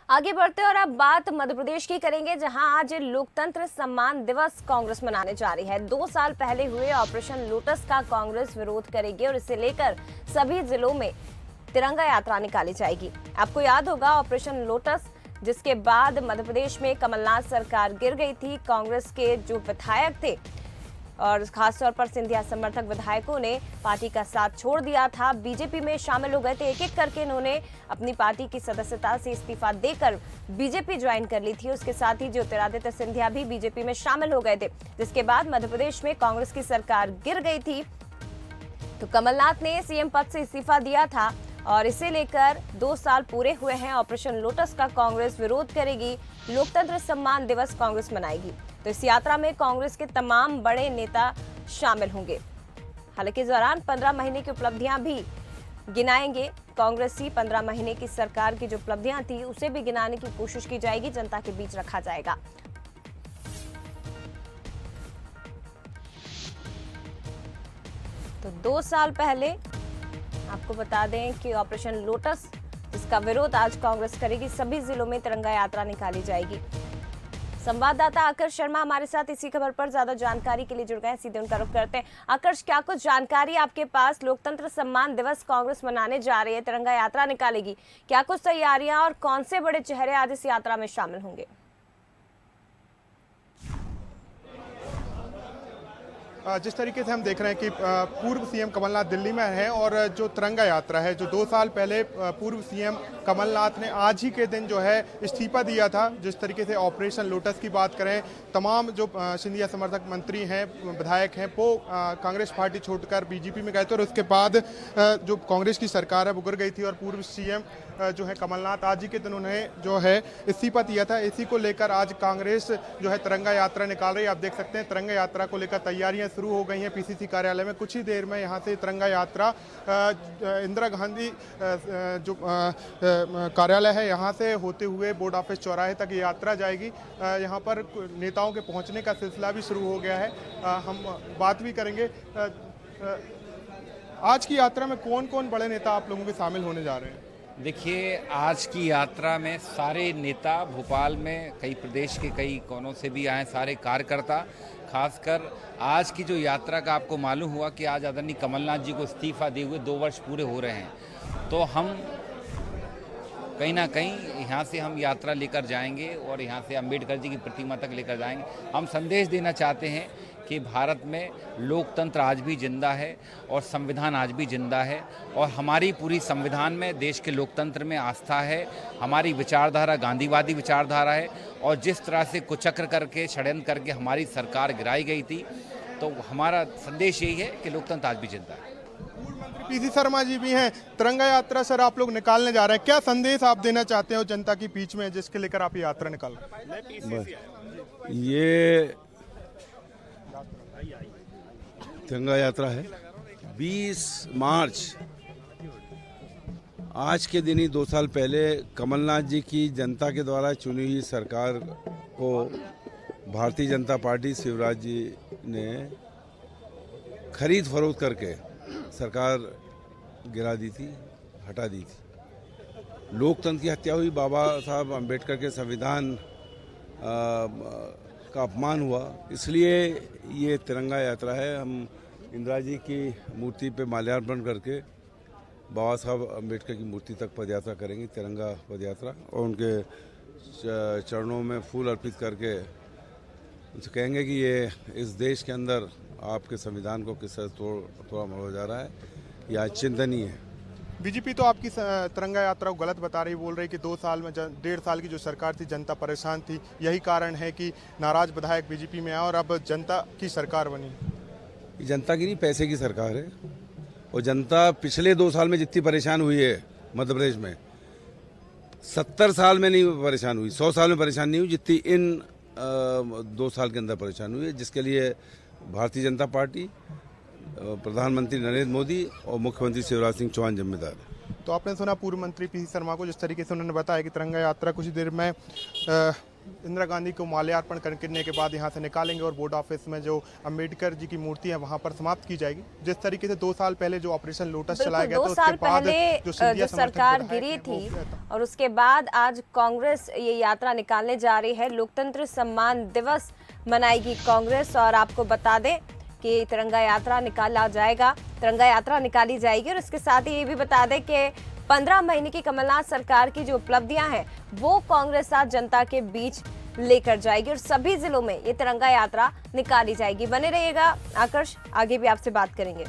आगे बढ़ते और अब बात मध्य प्रदेश की करेंगे, जहां आज लोकतंत्र सम्मान दिवस कांग्रेस मनाने जा रही है। 2 साल पहले हुए ऑपरेशन लोटस का कांग्रेस विरोध करेगी और इसे लेकर सभी जिलों में तिरंगा यात्रा निकाली जाएगी। आपको याद होगा ऑपरेशन लोटस, जिसके बाद मध्य प्रदेश में कमलनाथ सरकार गिर गई थी। कांग्रेस के जो विधायक थे और खासतौर पर सिंधिया समर्थक विधायकों ने पार्टी का साथ छोड़ दिया था, बीजेपी में शामिल हो गए थे। एक एक करके इन्होंने अपनी पार्टी की सदस्यता से इस्तीफा देकर बीजेपी ज्वाइन कर ली थी। उसके साथ ही ज्योतिरादित्य सिंधिया भी बीजेपी में शामिल हो गए थे, जिसके बाद मध्य प्रदेश में कांग्रेस की सरकार गिर गई थी। तो कमलनाथ ने सीएम पद से इस्तीफा दिया था और इसे लेकर 2 साल पूरे हुए हैं। ऑपरेशन लोटस का कांग्रेस विरोध करेगी, लोकतंत्र सम्मान दिवस कांग्रेस मनाएगी। तो इस यात्रा में कांग्रेस के तमाम बड़े नेता शामिल होंगे। हालांकि इस दौरान 15 महीने की उपलब्धियां भी गिनाएंगे। कांग्रेसी 15 महीने की सरकार की जो उपलब्धियां थी उसे भी गिनाने की कोशिश की जाएगी, जनता के बीच रखा जाएगा। तो 2 साल पहले आपको बता दें कि ऑपरेशन लोटस, जिसका विरोध आज कांग्रेस करेगी, सभी जिलों में तिरंगा यात्रा निकाली जाएगी। संवाददाता आकर्ष शर्मा हमारे साथ इसी खबर पर ज्यादा जानकारी के लिए जुड़ गए हैं, सीधे उनका रुख करते हैं। आकर्ष, क्या कुछ जानकारी आपके पास? लोकतंत्र सम्मान दिवस कांग्रेस मनाने जा रही है, तिरंगा यात्रा निकालेगी, क्या कुछ तैयारियां और कौन से बड़े चेहरे आज इस यात्रा में शामिल होंगे? जिस तरीके से हम देख रहे हैं कि पूर्व सीएम कमलनाथ दिल्ली में हैं और जो तिरंगा यात्रा है, जो 2 साल पहले पूर्व सीएम कमलनाथ ने आज ही के दिन जो है इस्तीफा दिया था। जिस तरीके से ऑपरेशन लोटस की बात करें, तमाम जो सिंधिया समर्थक मंत्री हैं, विधायक हैं, वो कांग्रेस पार्टी छोड़कर बीजेपी में गए थे और उसके बाद जो कांग्रेस की सरकार है वो गिर गई थी और पूर्व सीएम जो है कमलनाथ आज ही के दिन उन्हें जो है इस्तीफा दिया था। इसी को लेकर आज कांग्रेस जो है तिरंगा यात्रा निकाल रही है। आप देख सकते हैं तिरंगा यात्रा को लेकर तैयारियां शुरू हो गई हैं पीसीसी कार्यालय में। कुछ ही देर में यहां से तिरंगा यात्रा इंदिरा गांधी जो कार्यालय है यहां से होते हुए बोर्ड ऑफिस चौराहे तक ये यात्रा जाएगी। यहां पर नेताओं के पहुंचने का सिलसिला भी शुरू हो गया है। हम बात भी करेंगे आज की यात्रा में कौन कौन बड़े नेता आप लोगों के शामिल होने जा रहे हैं। देखिए, आज की यात्रा में सारे नेता, भोपाल में कई प्रदेश के कई कोनों से भी आए, सारे कार्यकर्ता। खासकर आज की जो यात्रा का आपको मालूम हुआ कि आज आदरणीय कमलनाथ जी को इस्तीफा दिए हुए 2 वर्ष पूरे हो रहे हैं, तो हम कहीं ना कहीं यहाँ से हम यात्रा लेकर जाएंगे और यहाँ से अंबेडकर जी की प्रतिमा तक लेकर जाएंगे। हम संदेश देना चाहते हैं कि भारत में लोकतंत्र आज भी जिंदा है और संविधान आज भी जिंदा है और हमारी पूरी संविधान में, देश के लोकतंत्र में आस्था है। हमारी विचारधारा गांधीवादी विचारधारा है और जिस तरह से कुचक्र करके, षड्यंत्र करके हमारी सरकार गिराई गई थी, तो हमारा संदेश यही है कि लोकतंत्र आज भी जिंदा है। पीसी शर्मा जी भी हैं। तिरंगा यात्रा सर आप लोग निकालने जा रहे हैं, क्या संदेश आप देना चाहते हो जनता के बीच में जिसके लेकर आप ये यात्रा निकाल रहे हैं? ये तिरंगा यात्रा है 20 मार्च, आज के दिन ही 2 साल पहले कमलनाथ जी की जनता के द्वारा चुनी हुई सरकार को भारतीय जनता पार्टी शिवराज जी ने खरीद फरोख्त करके सरकार गिरा दी थी, हटा दी थी। लोकतंत्र की हत्या हुई, बाबा साहब अम्बेडकर के संविधान का अपमान हुआ, इसलिए ये तिरंगा यात्रा है। हम इंदिरा जी की मूर्ति पे माल्यार्पण करके बाबा साहब अम्बेडकर की मूर्ति तक पदयात्रा करेंगे, तिरंगा पदयात्रा, और उनके चरणों में फूल अर्पित करके उनसे कहेंगे कि ये इस देश के अंदर आपके संविधान को किस तरह तोड़ा मरोड़ा जा रहा है, यह चिंतनीय है। बीजेपी तो आपकी तिरंगा यात्रा को गलत बता रही, बोल रही कि 2 साल में 1.5 साल की जो सरकार थी जनता परेशान थी, यही कारण है कि नाराज विधायक बीजेपी में आए और अब जनता की सरकार बनी। जनता की नहीं, पैसे की सरकार है और जनता पिछले 2 साल में जितनी परेशान हुई है मध्य प्रदेश में, 70 साल में नहीं परेशान हुई, 100 साल में परेशान नहीं हुई जितनी इन 2 साल के अंदर परेशान हुई है, जिसके लिए भारतीय जनता पार्टी, प्रधानमंत्री नरेंद्र मोदी और मुख्यमंत्री शिवराज सिंह चौहान जिम्मेदार है। तो आपने सुना पूर्व मंत्री पीसी शर्मा को, जिस तरीके से उन्होंने बताया कि तिरंगा यात्रा कुछ देर में इंदिरा गांधी को माल्यार्पण करने के बाद यहाँ से निकालेंगे और बोर्ड ऑफिस में जो अम्बेडकर जी की मूर्ति है वहाँ पर समाप्त की जाएगी। जिस तरीके से 2 साल पहले जो ऑपरेशन लोटस चलाया गया था, 2 साल उसके बाद पहले जो सरकार गिरी थी और उसके बाद आज कांग्रेस ये यात्रा निकालने जा रही है। लोकतंत्र सम्मान दिवस मनाएगी कांग्रेस। और आपको बता दें कि तिरंगा यात्रा निकाली जाएगी। और इसके साथ ही ये भी बता दें कि 15 महीने की कमलनाथ सरकार की जो उपलब्धियां हैं वो कांग्रेस आज जनता के बीच लेकर जाएगी और सभी जिलों में ये तिरंगा यात्रा निकाली जाएगी। बने रहिएगा आकर्ष, आगे भी आपसे बात करेंगे।